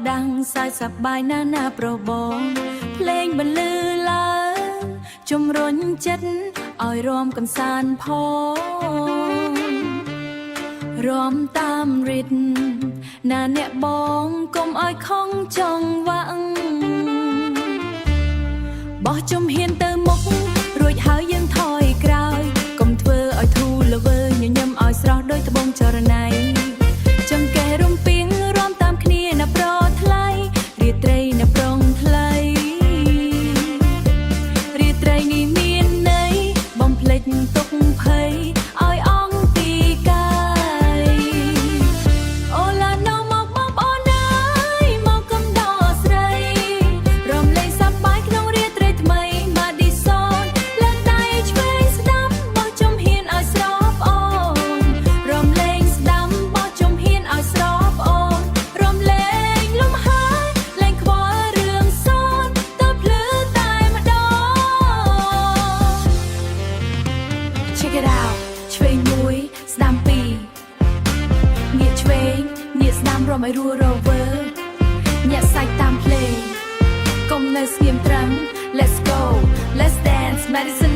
ดังสายสับใบหน้าโปรบองเพลงบรรลือឡើងជំរុញចិត្តឲ្យរំកំសាន្តផងរំតាមរិទ្ធណាអ្នកបងកុំឲ្យខំចង់វាក់បោះជំហានទៅមុខរួចហើយយើងថយក្រោយកុំធ្វើឲ្យធូរល្វើញញឹមឲ្យស្រស់ដោយត្បូងចរណៃចង្កេះរំពីងរំតាមគ្នាណាប្រថ្លៃរាត្រីណាប្រងថ្លៃរាត្រីនេះមានន័យបំភ្លេចទុកភ័យឲ្យអងទីកាយអូឡាណូមកបងប្អូនអើយមកកំដរស្រីរំលែងសប្បាយក្នុងរាត្រីថ្មីមកឌីសនលើកដៃឆ្វេងស្ដាំបោះជំហានឲ្យស្រស់អូនរំលែងស្ដាំបោះជំហានឲ្យស្រស់អូនរំលែងលំហើយលែងខ្វល់រឿងសនទៅភ្លឺតែម្ដង Check it out ឆ្វេងមួយស្ដាំពីរងាកឆ្វេងងាកស្ដាំរំឲ្យរួរវើញាក់សាច់តាមភ្លេងកុំនៅស្ងៀមត្រឹង Let's go Let's dance Madison